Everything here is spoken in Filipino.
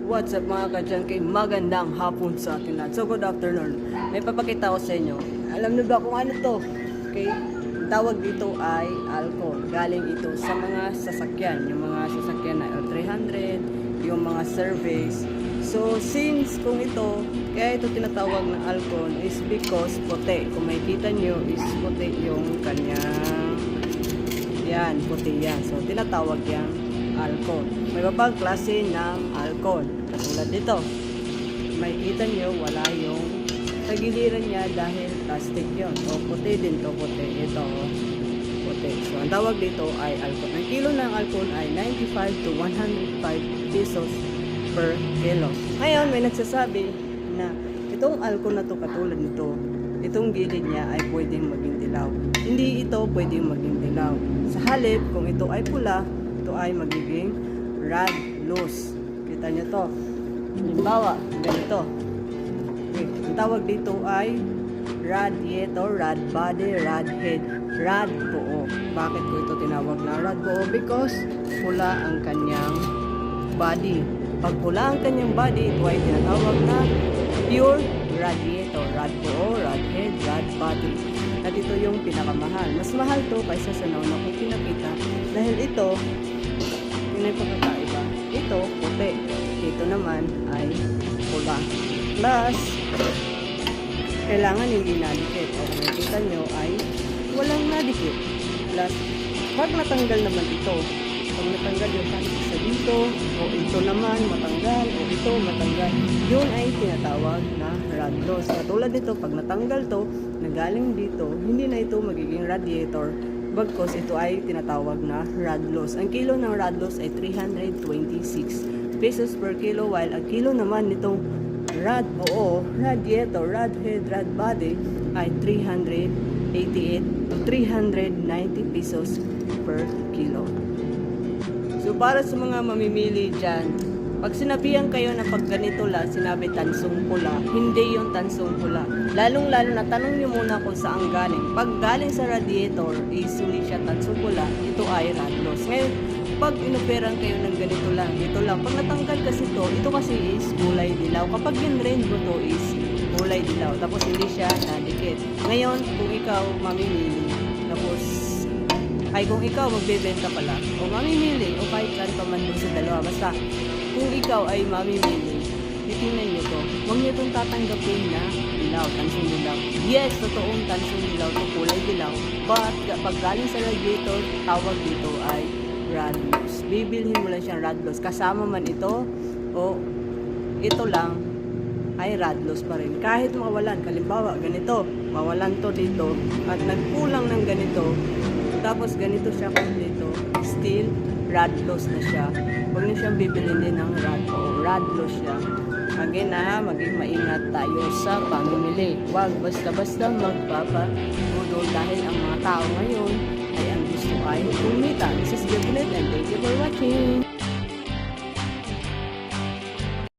What's up mga ka-junkie? Magandang hapon sa atin lahat. So good afternoon. May papakita ko sa inyo. Alam niyo ba kung ano to? Okay? Ang tawag dito ay alcohol. Galing ito sa mga sasakyan. Yung mga sasakyan na L300, yung mga service. So since kung ito, kaya ito tinatawag na alcohol is because puti. Kung makikita nyo is puti yung kanyang yan, puti yan. So tinatawag yang alcohol. May ibang klase ng alcohol. Katulad dito. Makikita nyo, wala yung tagiliran niya dahil plastic yon. O puti din to, puti. Ito, puti. So, ang tawag dito ay alcohol. Ang kilo ng alcohol ay 95 to 105 pesos per kilo. Ngayon, may nagsasabi na itong alcohol na to, katulad nito, itong gilid niya ay pwedeng maging dilaw. Hindi ito pwedeng maging dilaw. Sa halip, kung ito ay pula, ito ay magiging rad loose. Kita nyo to. Halimbawa, ganito. Okay. Ang tawag dito ay radiator, rad body, rad head, rad buo. Bakit ko ito tinawag na rad buo? Because pula ang kanyang body. Pag pula ang kanyang body, ito ay tinatawag na pure radiator, rad buo, rad head, rad body. At ito yung pinakamahal. Mas mahal to kaysa sa nauna kong pinakita. Dahil ito, yun yung pagkakaiba. Ito, puti. Ito naman ay pula. Plus, kailangan hindi nadikit. O kung nakita nyo ay walang nadikit. Plus, pag natanggal naman ito, pag natanggal yung kahit isa dito, o ito naman matanggal, o ito matanggal, yun ay tinatawag na rad loss. Katulad dito, pag natanggal to, na galing dito, hindi na ito magiging radiator, bagkos ito ay tinatawag na rad loss. Ang kilo ng rad loss ay 326 pesos per kilo, while ang kilo naman nitong rad buo, radiator, rad head, rad body ay 388 to 390 pesos per kilo. So para sa mga mamimili dyan, pag sinabihan kayo na pag ganito lang, sinabi tansong pula, hindi yung tansong pula. Lalong-lalo na tanong nyo muna kung saan galing. Pag galing sa radiator, hindi siya tansong pula, ito ay rad loss. Ngayon, pag inoperan kayo ng ganito lang, ito lang. Pag natanggal kasi ito kasi is kulay dilaw. Kapag yung rainbow to is kulay dilaw. Tapos hindi siya nadikit. Ngayon, kung ikaw mamimili, tapos kung ikaw magbebenta pala, o mamimili, o kahit saan pa man dun sa dalawa, basta kung ikaw ay mamimili, titingnan nyo to. Huwag nyo itong tatanggapin na dilaw, tansong dilaw. Yes, totoong tansong dilaw, ito kulay dilaw. But, pag galing sa radiator, tawag dito ay rad loss. Bibilhin mo lang siyang rad loss. Kasama man ito, o ito lang, ay rad loss pa rin. Kahit mawalan, kalimbawa, ganito, mawalan to dito, at nagkulang ng ganito, tapos ganito siya dito, still rad loss na siya. Huwag na siyang bibilhin din ng rad loss siya. Again maging maingat tayo sa pamimili. Huwag basta-basta magpapagudol dahil ang mga tao ngayon ay ang gusto ay kumita. This is Gabriel and thank you for watching.